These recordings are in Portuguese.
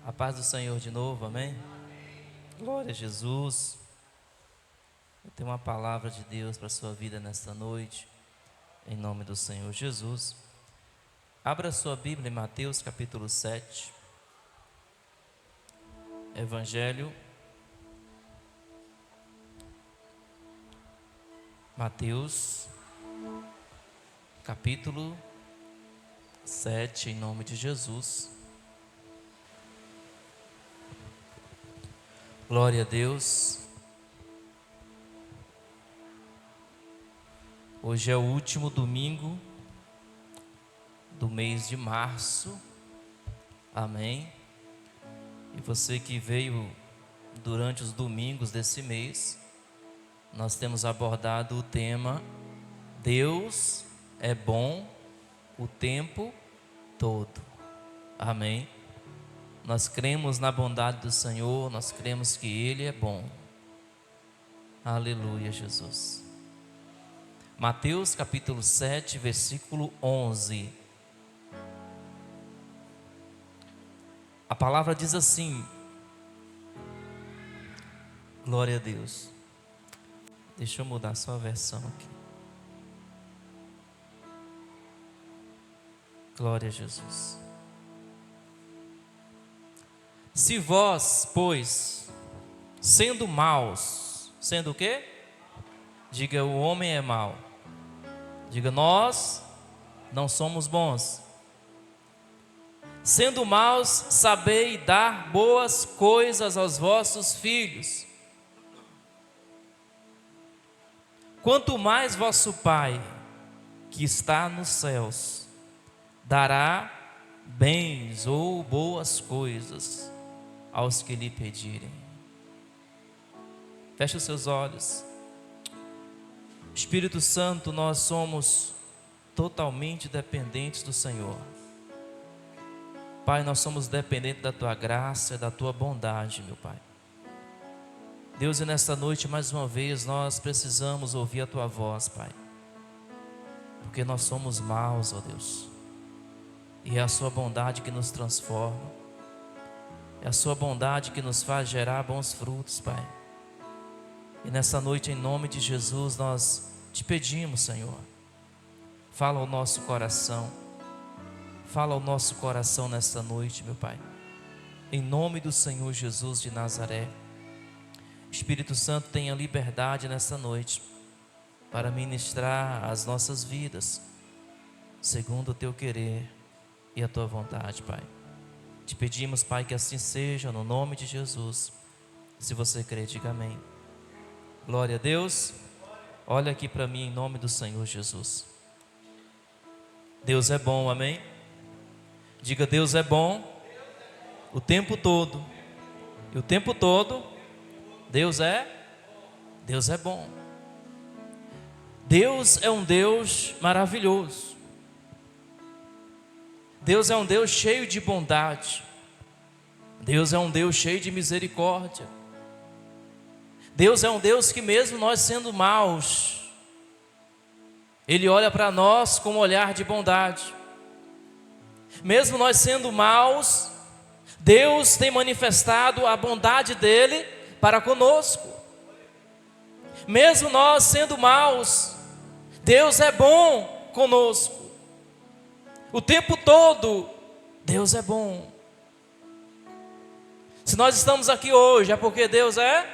A paz do Senhor de novo, amém? Glória a Jesus. Eu tenho uma palavra de Deus para a sua vida nesta noite, em nome do Senhor Jesus. Abra sua Bíblia em Mateus capítulo 7. Evangelho. Mateus capítulo 7, em nome de Jesus. Glória a Deus. Hoje é o último domingo do mês de março. Amém. E você que veio durante os domingos desse mês, nós temos abordado o tema Deus é bom o tempo todo. Amém. Nós cremos na bondade do Senhor, nós cremos que Ele é bom. Aleluia, Jesus. Mateus capítulo 7, versículo 11. A palavra diz assim, glória a Deus. Deixa eu mudar só a versão aqui. Glória a Jesus. Se vós, pois, sendo maus, sendo o quê? Diga, o homem é mau. Diga, nós não somos bons. Sendo maus, sabei dar boas coisas aos vossos filhos. Quanto mais vosso Pai, que está nos céus, dará bens ou boas coisas aos que lhe pedirem. Feche os seus olhos. Espírito Santo, nós somos totalmente dependentes do Senhor. Pai, nós somos dependentes da Tua graça e da Tua bondade, meu Pai. Deus, e nesta noite, mais uma vez, nós precisamos ouvir a Tua voz, Pai. Porque nós somos maus, ó Deus. E é a Sua bondade que nos transforma. É a Sua bondade que nos faz gerar bons frutos, Pai. E nessa noite, em nome de Jesus, nós te pedimos, Senhor. Fala ao nosso coração. Fala ao nosso coração nesta noite, meu Pai. Em nome do Senhor Jesus de Nazaré. Espírito Santo, tenha liberdade nesta noite para ministrar as nossas vidas, segundo o Teu querer e a Tua vontade, Pai. Te pedimos, Pai, que assim seja, no nome de Jesus. Se você crê, diga amém. Glória a Deus. Olha aqui para mim em nome do Senhor Jesus. Deus é bom, amém? Diga, Deus é bom o tempo todo. E o tempo todo, Deus é bom. Deus é um Deus maravilhoso. Deus é um Deus cheio de bondade. Deus é um Deus cheio de misericórdia. Deus é um Deus que mesmo nós sendo maus, Ele olha para nós com um olhar de bondade. Mesmo nós sendo maus, Deus tem manifestado a bondade dEle para conosco. Mesmo nós sendo maus, Deus é bom conosco. O tempo todo, Deus é bom. Se nós estamos aqui hoje, é porque Deus é.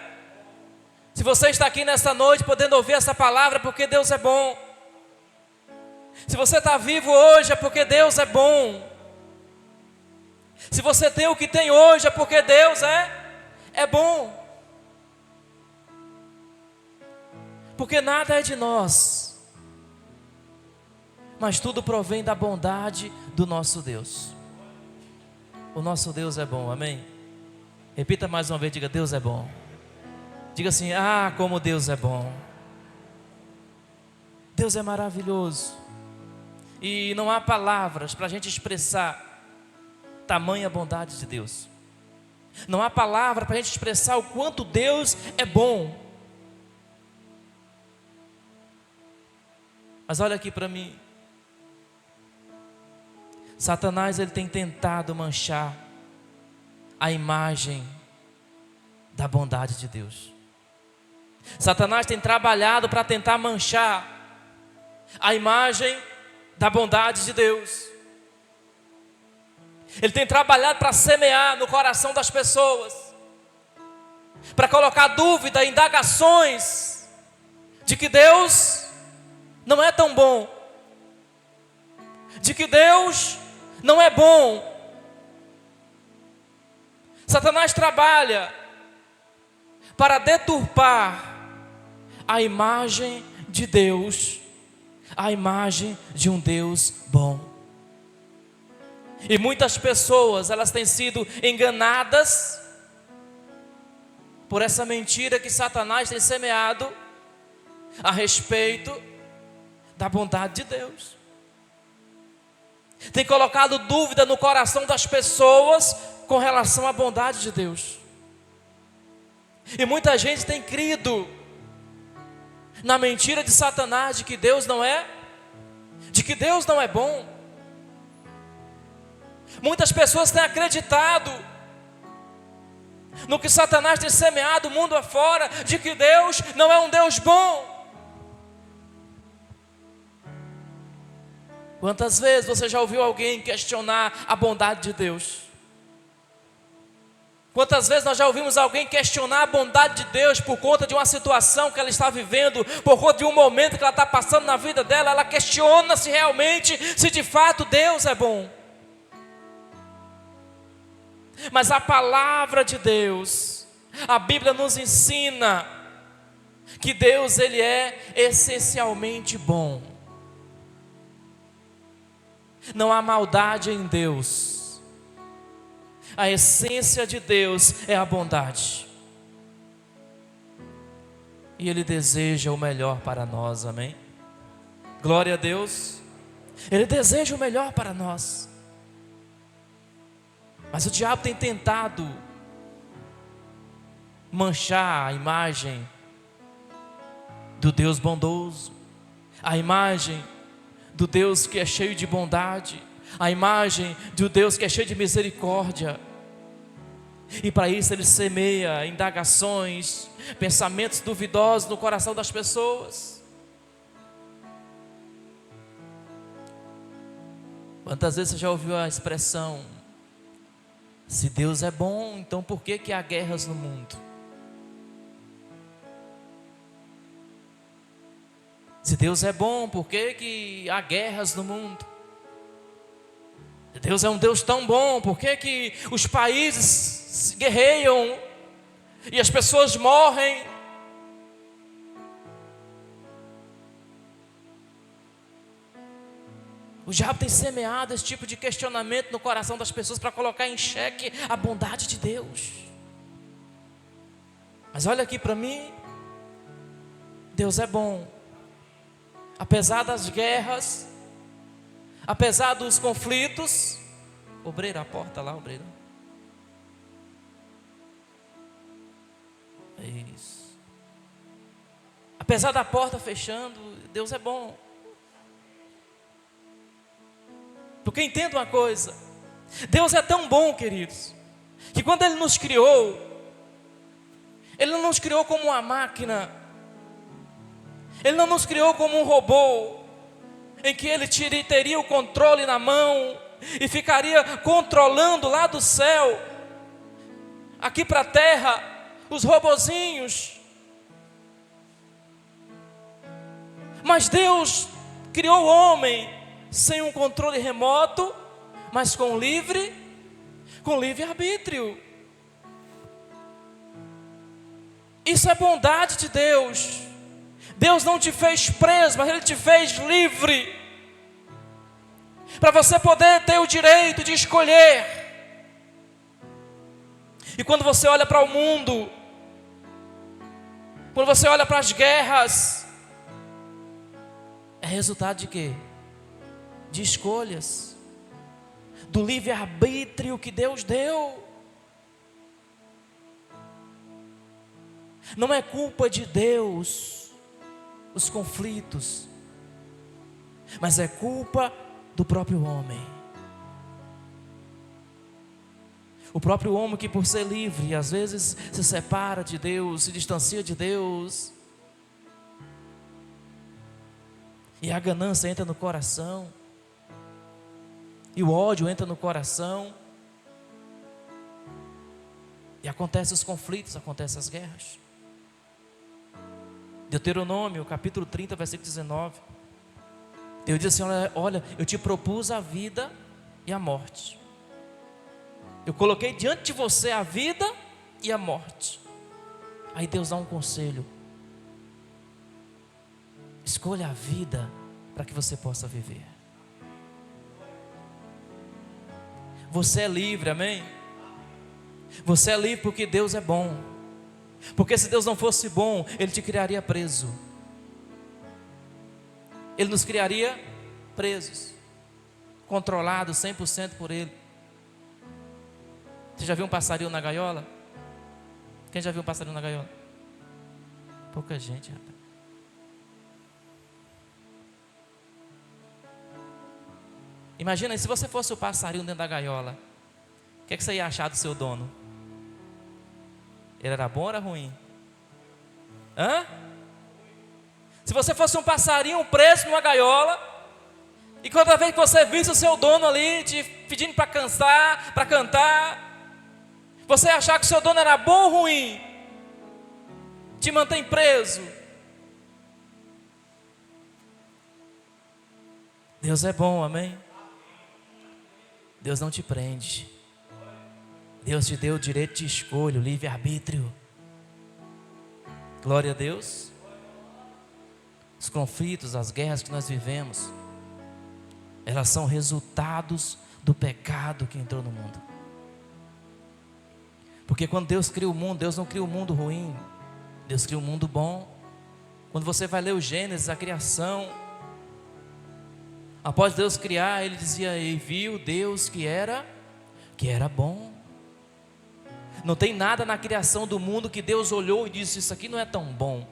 Se você está aqui nesta noite podendo ouvir essa palavra, é porque Deus é bom. Se você está vivo hoje, é porque Deus é bom. Se você tem o que tem hoje, é porque Deus é bom. Porque nada é de nós, mas tudo provém da bondade do nosso Deus. O nosso Deus é bom, amém? Repita mais uma vez, diga, Deus é bom. Diga assim, como Deus é bom. Deus é maravilhoso. E não há palavras para a gente expressar tamanha bondade de Deus. Não há palavra para a gente expressar o quanto Deus é bom. Mas olha aqui para mim. Satanás, ele tem tentado manchar a imagem da bondade de Deus. Satanás tem trabalhado para tentar manchar a imagem da bondade de Deus. Ele tem trabalhado para semear no coração das pessoas, para colocar dúvida, indagações de que Deus não é tão bom, de que Deus não é bom. Satanás trabalha para deturpar a imagem de Deus, a imagem de um Deus bom. E muitas pessoas, elas têm sido enganadas por essa mentira que Satanás tem semeado a respeito da bondade de Deus. Tem colocado dúvida no coração das pessoas com relação à bondade de Deus. E muita gente tem crido na mentira de Satanás de que Deus não é bom. Muitas pessoas têm acreditado no que Satanás tem semeado o mundo afora, de que Deus não é um Deus bom. Quantas vezes você já ouviu alguém questionar a bondade de Deus? Quantas vezes nós já ouvimos alguém questionar a bondade de Deus por conta de uma situação que ela está vivendo, por conta de um momento que ela está passando na vida dela? Ela questiona se realmente, se de fato Deus é bom. Mas a palavra de Deus, a Bíblia nos ensina que Deus, Ele é essencialmente bom. Não há maldade em Deus. A essência de Deus é a bondade. E Ele deseja o melhor para nós, amém? Glória a Deus. Ele deseja o melhor para nós. Mas o diabo tem tentado manchar a imagem do Deus bondoso, a imagem do Deus que é cheio de bondade, a imagem do Deus que é cheio de misericórdia. E para isso ele semeia indagações, pensamentos duvidosos no coração das pessoas. Quantas vezes você já ouviu a expressão: se Deus é bom, então por que há guerras no mundo? Se Deus é bom, por que há guerras no mundo? Deus é um Deus tão bom, por que os países guerreiam e as pessoas morrem? O diabo tem semeado esse tipo de questionamento no coração das pessoas para colocar em xeque a bondade de Deus. Mas olha aqui para mim, Deus é bom. Apesar das guerras, apesar dos conflitos. Obreiro, a porta lá, obreiro. É isso. Apesar da porta fechando, Deus é bom. Porque entenda uma coisa: Deus é tão bom, queridos, que quando Ele nos criou, Ele não nos criou como uma máquina, Ele não nos criou como um robô, em que Ele teria o controle na mão e ficaria controlando lá do céu, aqui para a terra, os robozinhos. Mas Deus criou o homem sem um controle remoto, mas com livre arbítrio. Isso é bondade de Deus. Deus não te fez preso, mas Ele te fez livre, para você poder ter o direito de escolher. E quando você olha para o mundo, quando você olha para as guerras, é resultado de quê? De escolhas, do livre-arbítrio que Deus deu. Não é culpa de Deus os conflitos, mas é culpa do próprio homem. O próprio homem que, por ser livre, às vezes se separa de Deus, se distancia de Deus. E a ganância entra no coração. E o ódio entra no coração. E acontecem os conflitos, acontecem as guerras. Deuteronômio, capítulo 30, versículo 19. Deus diz assim: olha, eu te propus a vida e a morte. Eu coloquei diante de você a vida e a morte. Aí Deus dá um conselho: escolha a vida para que você possa viver. Você é livre, amém? Você é livre porque Deus é bom. Porque se Deus não fosse bom, Ele te criaria preso. Ele nos criaria presos, controlados 100% por Ele. Você já viu um passarinho na gaiola? Quem já viu um passarinho na gaiola? Pouca gente, rapaz. Imagina aí, se você fosse o passarinho dentro da gaiola, o que é que você ia achar do seu dono? Ele era bom ou era ruim? Hã? Se você fosse um passarinho preso numa gaiola, e cada vez que você visse o seu dono ali te pedindo para cantar, você ia achar que o seu dono era bom ou ruim? Te mantém preso. Deus é bom, amém? Deus não te prende. Deus te deu o direito de escolha, o livre-arbítrio. Glória a Deus. Os conflitos, as guerras que nós vivemos, elas são resultados do pecado que entrou no mundo. Porque quando Deus cria o mundo, Deus não cria um mundo ruim, Deus cria um mundo bom. Quando você vai ler o Gênesis, a criação, após Deus criar, Ele dizia: e viu Deus que era bom. Não tem nada na criação do mundo que Deus olhou e disse: isso aqui não é tão bom,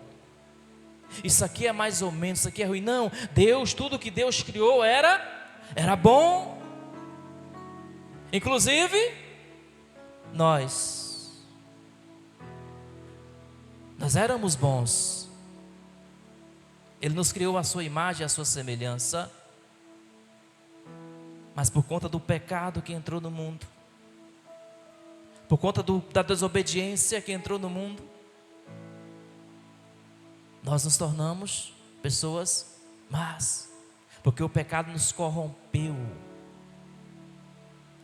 isso aqui é mais ou menos, isso aqui é ruim. Não, Deus, tudo que Deus criou era bom. Inclusive nós éramos bons. Ele nos criou à sua imagem e à sua semelhança, mas por conta do pecado que entrou no mundo, por conta da desobediência que entrou no mundo, nós nos tornamos pessoas más, porque o pecado nos corrompeu.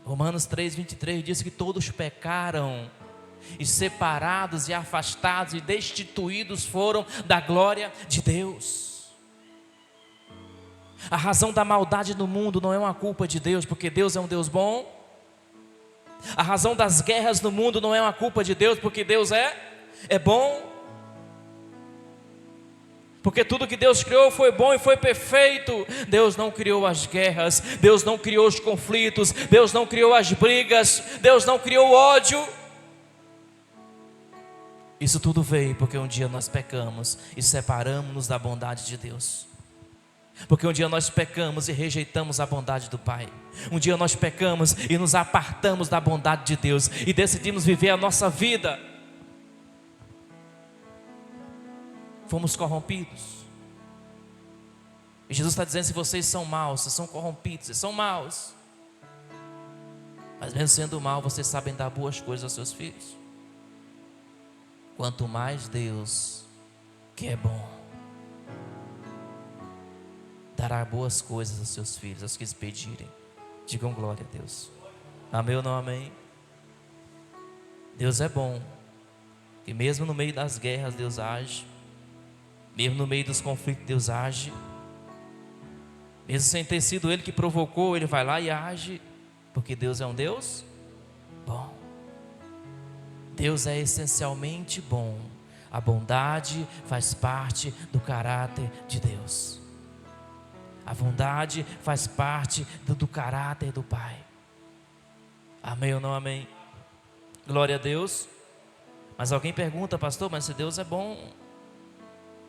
Romanos 3:23 diz que todos pecaram, e separados e afastados e destituídos foram da glória de Deus. A razão da maldade no mundo não é uma culpa de Deus, porque Deus é um Deus bom. A razão das guerras no mundo não é uma culpa de Deus, porque Deus é bom. Porque tudo que Deus criou foi bom e foi perfeito. Deus não criou as guerras, Deus não criou os conflitos, Deus não criou as brigas, Deus não criou o ódio. Isso tudo veio porque um dia nós pecamos e separamos-nos da bondade de Deus. Porque um dia nós pecamos e rejeitamos a bondade do Pai. Um dia nós pecamos e nos apartamos da bondade de Deus e decidimos viver a nossa vida. Fomos corrompidos. E Jesus está dizendo: se vocês são maus, vocês são corrompidos, vocês são maus, mas mesmo sendo mal, vocês sabem dar boas coisas aos seus filhos. Quanto mais Deus, que é bom, dará boas coisas aos seus filhos, aos que lhes pedirem. Digam glória a Deus. Amém ou não amém? Deus é bom, que mesmo no meio das guerras Deus age, mesmo no meio dos conflitos Deus age, mesmo sem ter sido Ele que provocou, Ele vai lá e age, porque Deus é um Deus bom. Deus é essencialmente bom. A bondade faz parte do caráter de Deus. A bondade faz parte do caráter do Pai. Amém ou não amém? Glória a Deus. Mas alguém pergunta: pastor, mas se Deus é bom,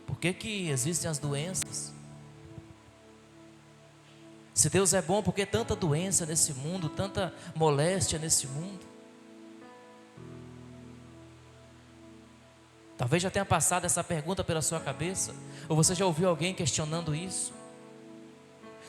por que existem as doenças? Se Deus é bom, por que tanta doença nesse mundo, tanta moléstia nesse mundo? Talvez já tenha passado essa pergunta pela sua cabeça, ou você já ouviu alguém questionando isso.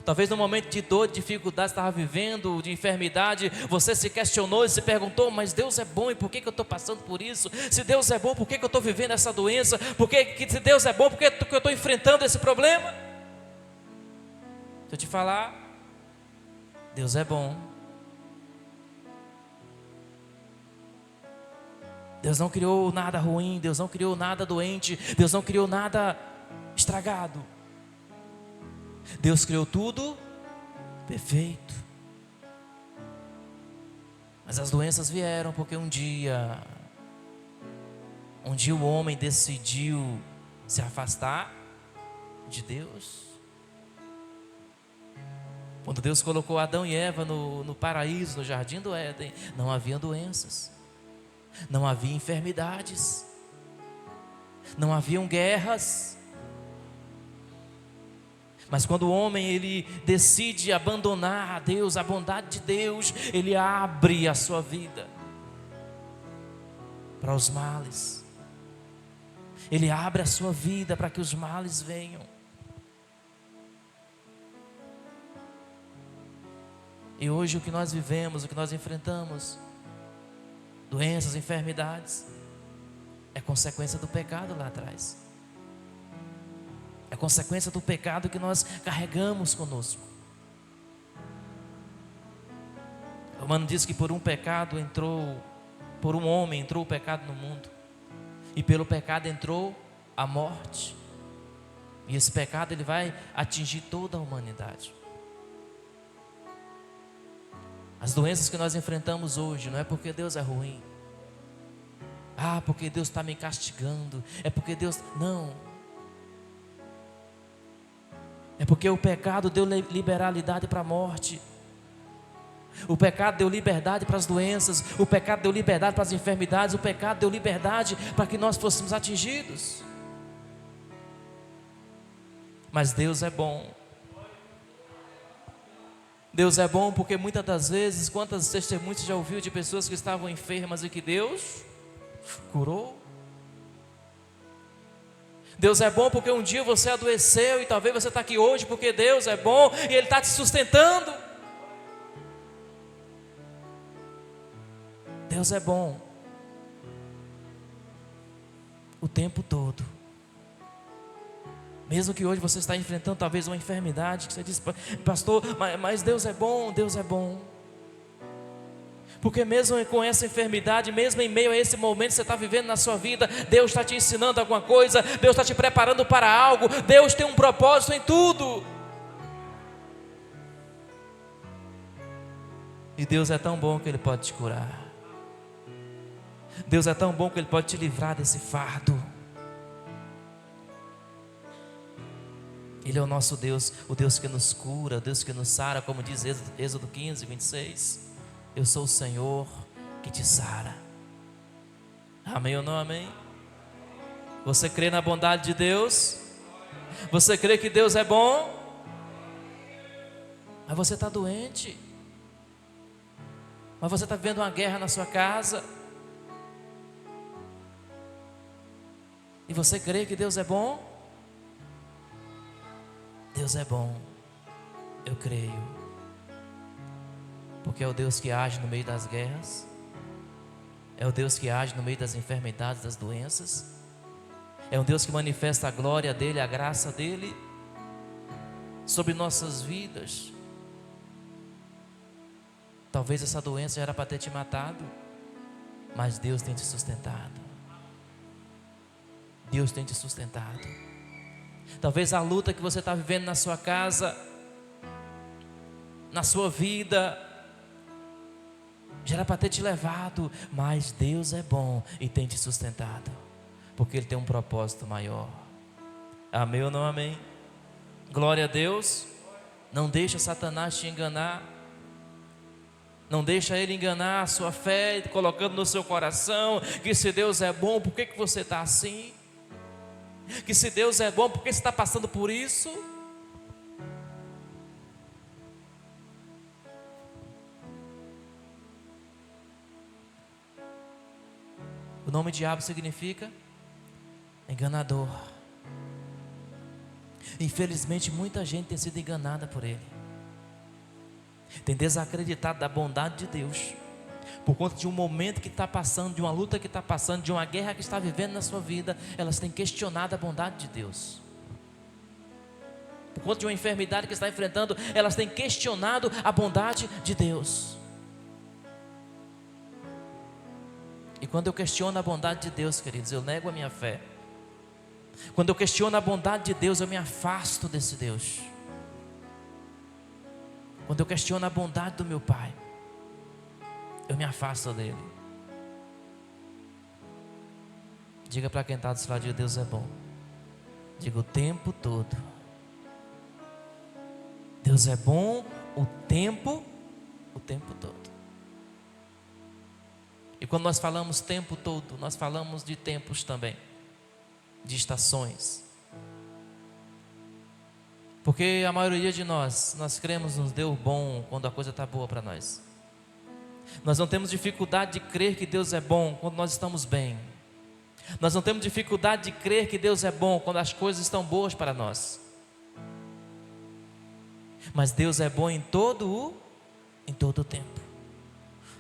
Talvez no momento de dor, de dificuldade, você estava vivendo, de enfermidade, você se questionou e se perguntou: mas Deus é bom e por que eu estou passando por isso? Se Deus é bom, por que eu estou vivendo essa doença? Se Deus é bom, por que eu estou enfrentando esse problema? Deixa eu te falar, Deus é bom. Deus não criou nada ruim, Deus não criou nada doente, Deus não criou nada estragado. Deus criou tudo perfeito. Mas as doenças vieram porque um dia o homem decidiu se afastar de Deus. Quando Deus colocou Adão e Eva no paraíso, no jardim do Éden, não havia doenças, não havia enfermidades, não haviam guerras. Mas quando o homem ele decide abandonar a Deus, a bondade de Deus, ele abre a sua vida para os males. Ele abre a sua vida para que os males venham. E hoje o que nós vivemos, o que nós enfrentamos, doenças, enfermidades, é consequência do pecado lá atrás. É consequência do pecado que nós carregamos conosco. O Romano diz que por um homem entrou o pecado no mundo, e pelo pecado entrou a morte, e esse pecado ele vai atingir toda a humanidade. As doenças que nós enfrentamos hoje não é porque Deus é ruim, porque Deus está me castigando, é porque Deus, não. É porque o pecado deu liberalidade para a morte. O pecado deu liberdade para as doenças. O pecado deu liberdade para as enfermidades. O pecado deu liberdade para que nós fôssemos atingidos. Mas Deus é bom. Deus é bom porque muitas das vezes, quantas testemunhas você já ouviu de pessoas que estavam enfermas e que Deus curou? Deus é bom porque um dia você adoeceu e talvez você está aqui hoje porque Deus é bom e Ele está te sustentando. Deus é bom o tempo todo. Mesmo que hoje você está enfrentando talvez uma enfermidade, que você diz: pastor, mas Deus é bom, Deus é bom. Porque mesmo com essa enfermidade, mesmo em meio a esse momento que você está vivendo na sua vida, Deus está te ensinando alguma coisa, Deus está te preparando para algo, Deus tem um propósito em tudo. E Deus é tão bom que Ele pode te curar. Deus é tão bom que Ele pode te livrar desse fardo. Ele é o nosso Deus, o Deus que nos cura, o Deus que nos sara, como diz Êxodo 15, 26. Eu sou o Senhor que te sara. Amém ou não amém? Você crê na bondade de Deus? Você crê que Deus é bom? Mas você está doente. Mas você está vivendo uma guerra na sua casa. E você crê que Deus é bom? Deus é bom. Eu creio. Porque é o Deus que age no meio das guerras, é o Deus que age no meio das enfermidades, das doenças, é um Deus que manifesta a glória dEle, a graça dEle sobre nossas vidas. Talvez essa doença já era para ter te matado, mas Deus tem te sustentado. Deus tem te sustentado. Talvez a luta que você está vivendo na sua casa, na sua vida, já era para ter te levado, mas Deus é bom e tem te sustentado, porque Ele tem um propósito maior. Amém ou não amém? Glória a Deus. Não deixa Satanás te enganar. Não deixa ele enganar a sua fé, colocando no seu coração que se Deus é bom, por que você está assim? Que se Deus é bom, por que você está passando por isso? O nome diabo significa enganador. Infelizmente muita gente tem sido enganada por ele, tem desacreditado da bondade de Deus, por conta de um momento que está passando, de uma luta que está passando, de uma guerra que está vivendo na sua vida. Elas têm questionado a bondade de Deus. Por conta de uma enfermidade que está enfrentando, elas têm questionado a bondade de Deus. E quando eu questiono a bondade de Deus, queridos, eu nego a minha fé. Quando eu questiono a bondade de Deus, eu me afasto desse Deus. Quando eu questiono a bondade do meu Pai, eu me afasto dele. Diga para quem está do seu lado, diga: Deus é bom. Diga o tempo todo. Deus é bom o tempo todo. E quando nós falamos tempo todo, nós falamos de tempos também, de estações. Porque a maioria de nós cremos nos Deus bom quando a coisa está boa para nós. Nós não temos dificuldade de crer que Deus é bom quando nós estamos bem. Nós não temos dificuldade de crer que Deus é bom quando as coisas estão boas para nós. Mas Deus é bom em todo o tempo.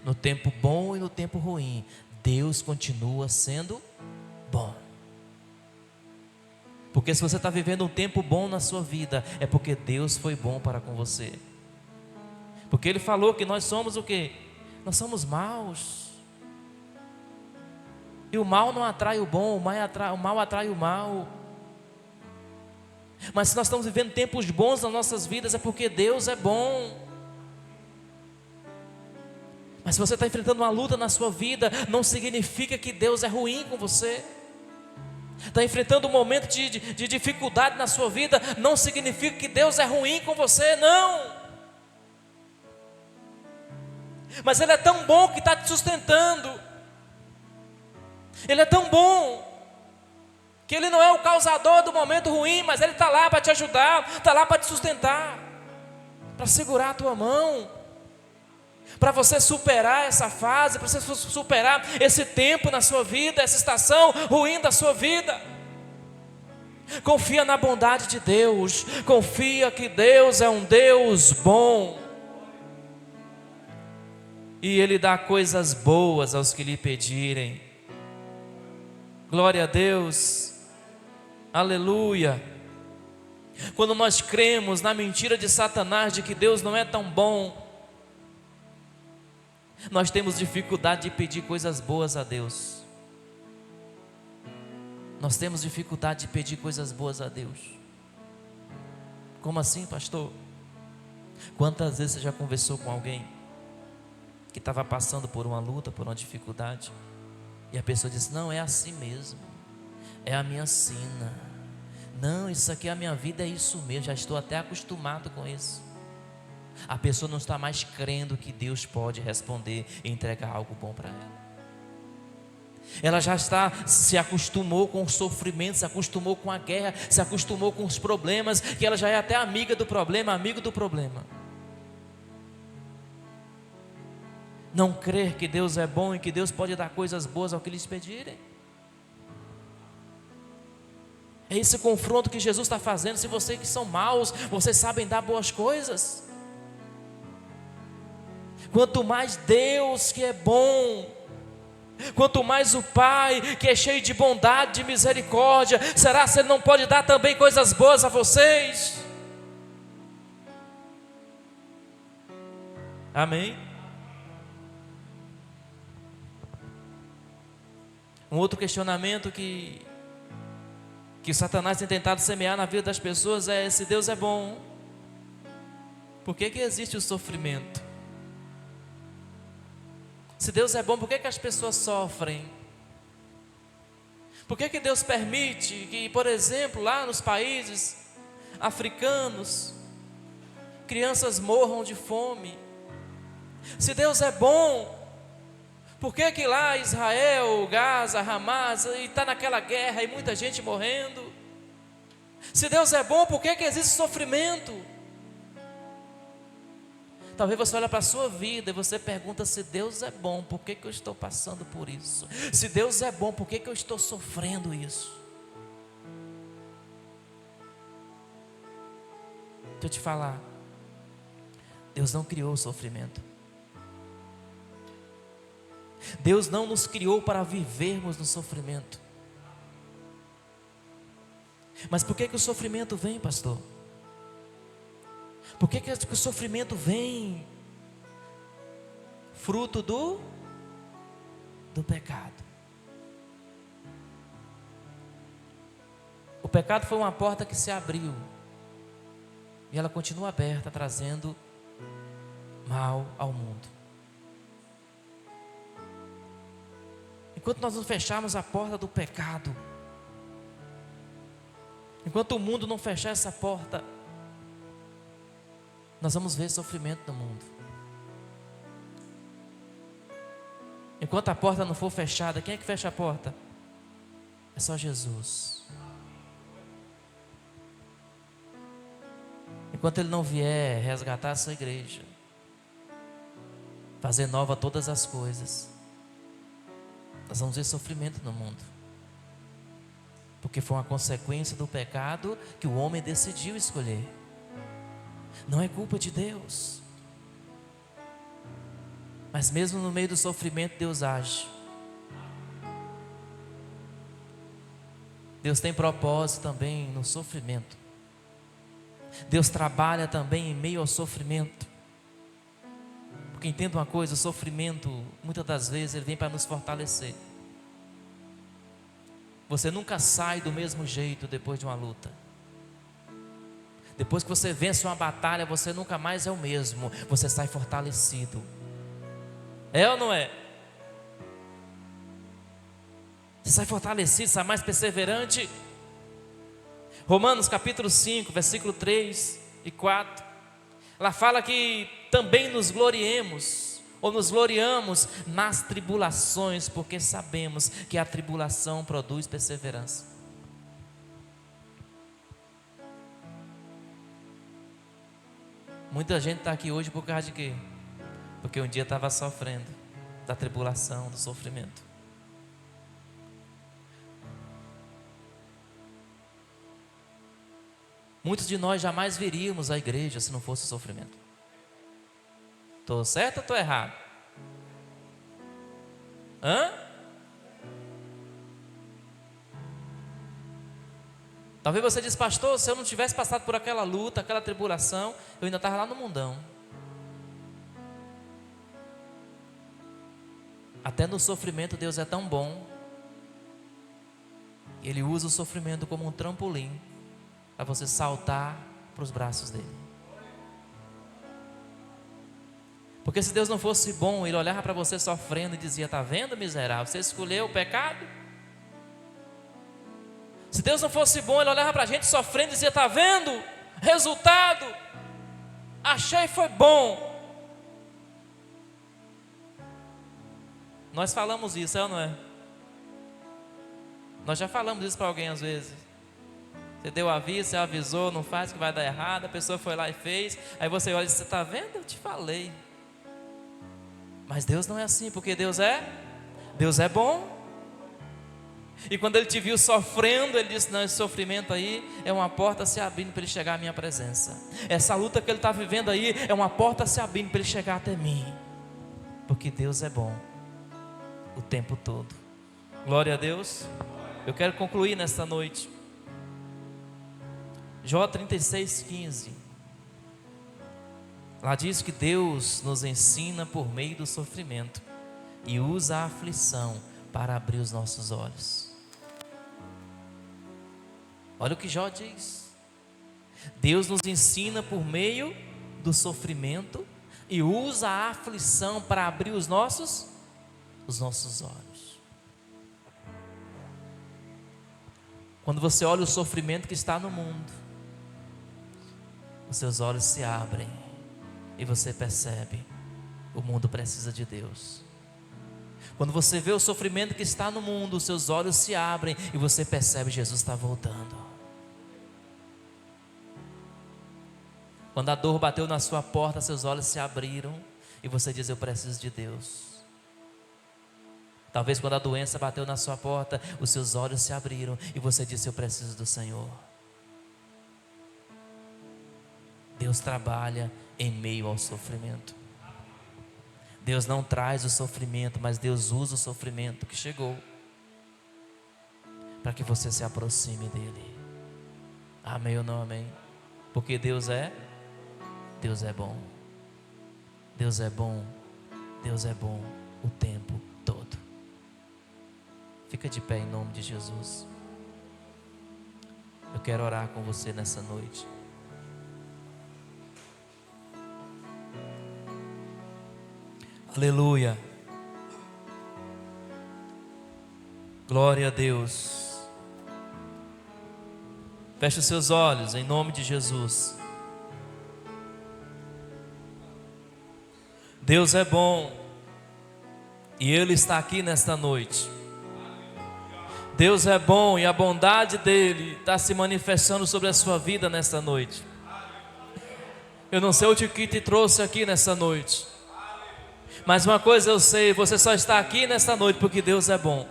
No tempo bom e no tempo ruim, Deus continua sendo bom. Porque se você está vivendo um tempo bom na sua vida, é porque Deus foi bom para com você. Porque Ele falou que nós somos o quê? Nós somos maus. E o mal não atrai o bom, o mal atrai o mal. Mas se nós estamos vivendo tempos bons nas nossas vidas, é porque Deus é bom. Mas se você está enfrentando uma luta na sua vida, não significa que Deus é ruim com você. Está enfrentando um momento de dificuldade na sua vida, não significa que Deus é ruim com você, não. Mas Ele é tão bom que está te sustentando. Ele é tão bom que Ele não é o causador do momento ruim, mas Ele está lá para te ajudar, está lá para te sustentar, para segurar a tua mão, para você superar essa fase, para você superar esse tempo na sua vida, essa estação ruim da sua vida. Confia na bondade de Deus, confia que Deus é um Deus bom, e Ele dá coisas boas aos que lhe pedirem. Glória a Deus, aleluia. Quando nós cremos na mentira de Satanás de que Deus não é tão bom, nós temos dificuldade de pedir coisas boas a Deus. Nós temos dificuldade de pedir coisas boas a Deus. Como assim, pastor? Quantas vezes você já conversou com alguém que estava passando por uma luta, por uma dificuldade, e a pessoa disse: não, é assim mesmo, é a minha sina, não, isso aqui é a minha vida, é isso mesmo, já estou até acostumado com isso. A pessoa não está mais crendo que Deus pode responder e entregar algo bom para ela. Ela já se acostumou com o sofrimento, se acostumou com a guerra, se acostumou com os problemas, que ela já é até amiga do problema, amigo do problema. Não crer que Deus é bom e que Deus pode dar coisas boas ao que lhes pedirem. É esse confronto que Jesus está fazendo. Se vocês que são maus, vocês sabem dar boas coisas. Quanto mais Deus que é bom, quanto mais o Pai que é cheio de bondade, de misericórdia, será que Ele não pode dar também coisas boas a vocês? Amém? Um outro questionamento que Satanás tem tentado semear na vida das pessoas é: se Deus é bom, por que existe o sofrimento? Se Deus é bom, por que as pessoas sofrem? Por que Deus permite que, por exemplo, lá nos países africanos, crianças morram de fome? Se Deus é bom, por que lá Israel, Gaza, Hamas, está naquela guerra e muita gente morrendo? Se Deus é bom, por que existe sofrimento? Talvez você olhe para a sua vida e você pergunta: se Deus é bom, por que eu estou passando por isso? Se Deus é bom, por que eu estou sofrendo isso? Deixa eu te falar, Deus não criou o sofrimento. Deus não nos criou para vivermos no sofrimento. Mas por que o sofrimento vem, pastor? Por que o sofrimento vem? Fruto do pecado. O pecado foi uma porta que se abriu, e ela continua aberta, trazendo mal ao mundo. Enquanto nós não fecharmos a porta do pecado, enquanto o mundo não fechar essa porta, nós vamos ver sofrimento no mundo. Enquanto a porta não for fechada, quem é que fecha a porta? É só Jesus. Enquanto Ele não vier resgatar a sua igreja, fazer nova todas as coisas, nós vamos ver sofrimento no mundo. Porque foi uma consequência do pecado que o homem decidiu escolher. Não é culpa de Deus. Mas mesmo no meio do sofrimento, Deus age. Deus tem propósito também no sofrimento. Deus trabalha também em meio ao sofrimento. Porque entenda uma coisa, o sofrimento, muitas das vezes, ele vem para nos fortalecer. Você nunca sai do mesmo jeito depois de uma luta. Depois que você vence uma batalha, você nunca mais é o mesmo. Você sai fortalecido. É ou não é? Você sai fortalecido, sai mais perseverante. Romanos capítulo 5, versículo 3 e 4. Lá fala que também nos gloriemos, ou nos gloriamos nas tribulações, porque sabemos que a tribulação produz perseverança. Muita gente está aqui hoje por causa de quê? Porque um dia estava sofrendo da tribulação, do sofrimento. Muitos de nós jamais viríamos à igreja se não fosse o sofrimento. Estou certo ou estou errado? Talvez você diz, pastor, se eu não tivesse passado por aquela luta, aquela tribulação, eu ainda estava lá no mundão. Até no sofrimento Deus é tão bom. Ele usa o sofrimento como um trampolim para você saltar para os braços dele. Porque se Deus não fosse bom, Ele olhava para você sofrendo e dizia, está vendo, miserável, você escolheu o pecado? Se Deus não fosse bom, Ele olhava para a gente sofrendo e dizia, está vendo, resultado, achei foi bom. Nós falamos isso, é ou não é? Nós já falamos isso para alguém às vezes. Você deu aviso, você avisou, não faz que vai dar errado, a pessoa foi lá e fez. Aí você olha e diz, você está vendo? Eu te falei. Mas Deus não é assim, porque Deus é bom. E quando Ele te viu sofrendo, Ele disse, não, esse sofrimento aí é uma porta se abrindo para Ele chegar à minha presença. Essa luta que Ele está vivendo aí é uma porta se abrindo para Ele chegar até mim. Porque Deus é bom o tempo todo. Glória a Deus. Eu quero concluir nesta noite. Jó 36:15. Lá diz que Deus nos ensina por meio do sofrimento e usa a aflição para abrir os nossos olhos. Olha o que Jó diz. Deus nos ensina por meio do sofrimento e usa a aflição para abrir os nossos olhos. Quando você olha o sofrimento que está no mundo, os seus olhos se abrem e você percebe, o mundo precisa de Deus. Quando você vê o sofrimento que está no mundo, os seus olhos se abrem e você percebe, Jesus está voltando. Quando a dor bateu na sua porta, seus olhos se abriram e você diz, eu preciso de Deus. Talvez quando a doença bateu na sua porta, os seus olhos se abriram e você disse, eu preciso do Senhor. Deus trabalha em meio ao sofrimento. Deus não traz o sofrimento, mas Deus usa o sofrimento que chegou para que você se aproxime dele. Amém ou não amém? Porque Deus é bom. Deus é bom. Deus é bom o tempo todo. Fica de pé em nome de Jesus. Eu quero orar com você nessa noite. Aleluia. Glória a Deus. Feche os seus olhos em nome de Jesus. Deus é bom e Ele está aqui nesta noite. Deus é bom e a bondade dEle está se manifestando sobre a sua vida nesta noite. Eu não sei o que te trouxe aqui nessa noite, mas uma coisa eu sei: você só está aqui nesta noite porque Deus é bom,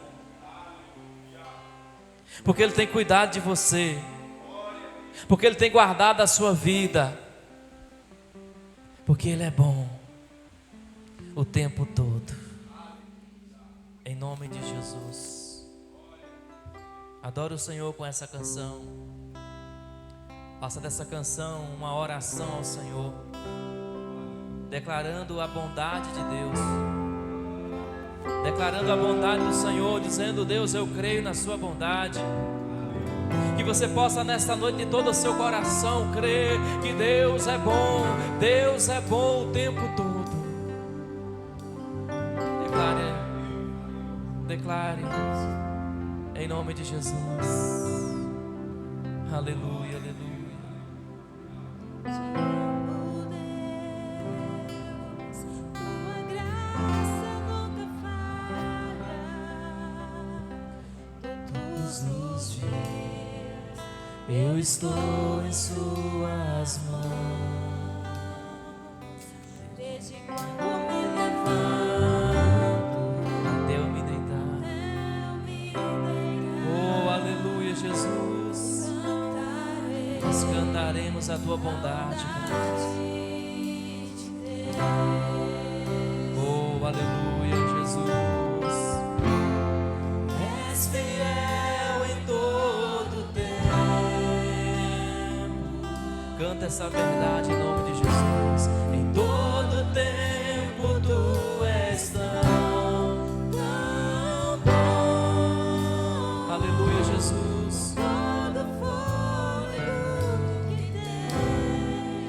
porque Ele tem cuidado de você, porque Ele tem guardado a sua vida, porque Ele é bom o tempo todo. Em nome de Jesus, adore o Senhor com essa canção. Faça dessa canção uma oração ao Senhor, declarando a bondade de Deus, declarando a bondade do Senhor, dizendo: Deus, eu creio na sua bondade. Que você possa nesta noite de todo o seu coração crer que Deus é bom o tempo todo. Declare em nome de Jesus. Aleluia, aleluia. Tua graça nunca falha. Todos os dias Eu estou em suas mãos. desde quando me levanto Até eu me deitar. Oh, aleluia, Jesus. cantarei Nós cantaremos a tua bondade. Oh, aleluia, Jesus. És fiel em todo tempo. Canta essa verdade em nome de Jesus. Em todo tempo tu és tão bom. Aleluia, Jesus. todo fôlego que tenho.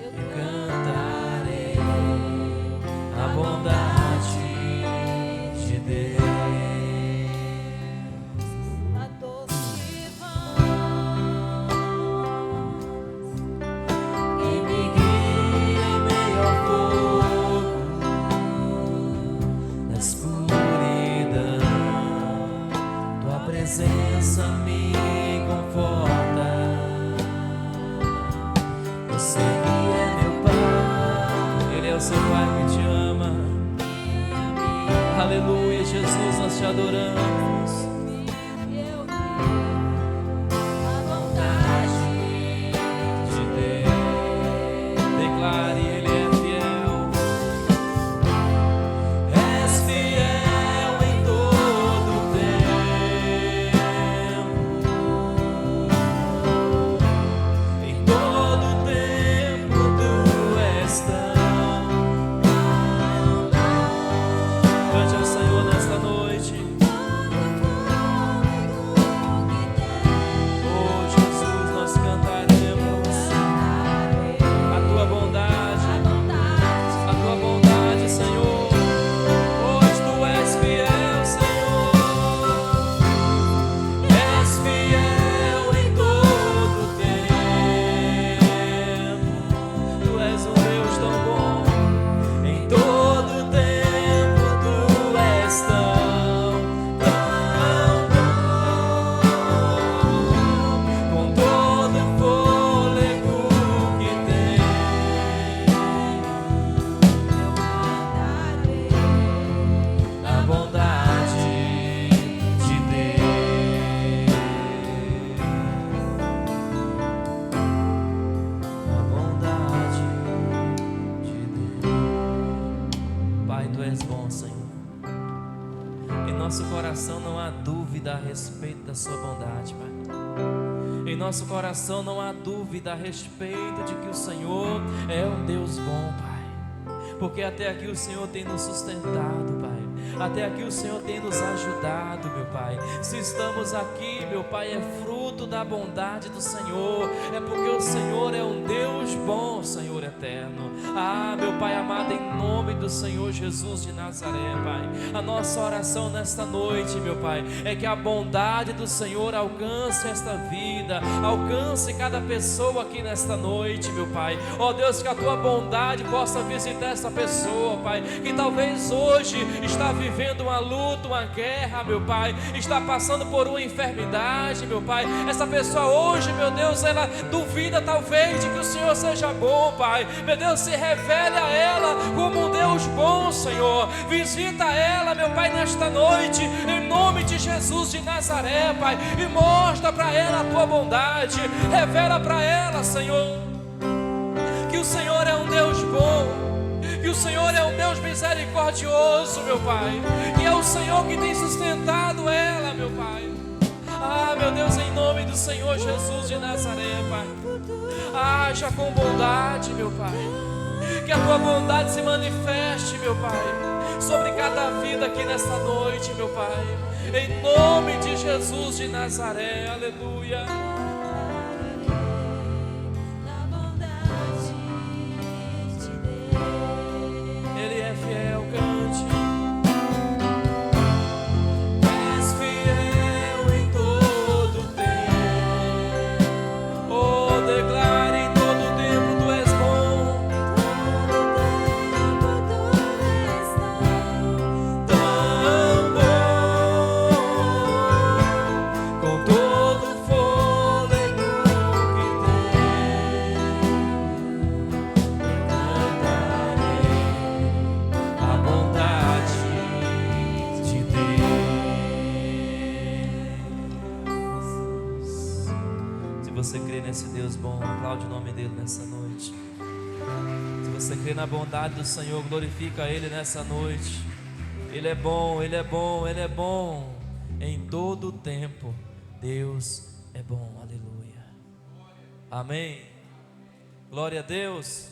Eu Cantarei a bondade de Deus. a doce voz Que me guia em meio ao fogo, na escuridão. Tua presença me conforta. Eu sei que é meu Pai, Ele é o seu Pai que te ama. Aleluia, Jesus, nós te adoramos. eu a vontade De Deus, declare, Ele é fiel. És fiel em todo tempo. Em todo tempo tu és tão bom. Cante ao Senhor nesta noite. Pai, Tu és bom, Senhor. Em nosso coração não há dúvida a respeito da Sua bondade, Pai. Em nosso coração não há dúvida a respeito de que o Senhor é um Deus bom, Pai. Porque até aqui o Senhor tem nos sustentado, Pai. Até aqui o Senhor tem nos ajudado, meu Pai. Se estamos aqui, meu Pai, é fruto da bondade do Senhor. É porque o Senhor é um Deus bom, Senhor eterno. Ah, meu Pai amado, em nome do Senhor Jesus de Nazaré, Pai, a nossa oração nesta noite, meu Pai, é que a bondade do Senhor alcance esta vida, alcance cada pessoa aqui nesta noite, meu Pai. Ó Deus, que a Tua bondade possa visitar essa pessoa, Pai, que talvez hoje está vivendo uma luta, uma guerra, meu Pai, está passando por uma enfermidade, meu Pai. Essa pessoa hoje, meu Deus, ela duvida talvez de que o Senhor seja bom, Pai. Meu Deus, se revele a ela como um Deus bom, Senhor. Visita ela, meu Pai, nesta noite, em nome de Jesus de Nazaré, Pai, e mostra para ela a Tua bondade. Revela para ela, Senhor, que o Senhor é um Deus bom, que o Senhor é um Deus misericordioso, meu Pai, que é o Senhor que tem sustentado ela, meu Pai. Ah, meu Deus, em nome do Senhor Jesus de Nazaré, Pai, haja com bondade, meu Pai, que a Tua bondade se manifeste, meu Pai, sobre cada vida aqui nesta noite, meu Pai, em nome de Jesus de Nazaré, aleluia. Ele é fiel, cante. És fiel em todo tempo. Oh, declare em todo tempo, Tu és bom. Tão bom, com todo o fôlego que tenho, cantarei a bondade de Deus. Se você crê nesse Deus bom, aplaude o nome dele nessa noite. Se você crê na bondade do Senhor, glorifica Ele nessa noite. Ele é bom, Ele é bom, Ele é bom. Em todo o tempo, Deus é bom. Aleluia. Amém. Glória a Deus.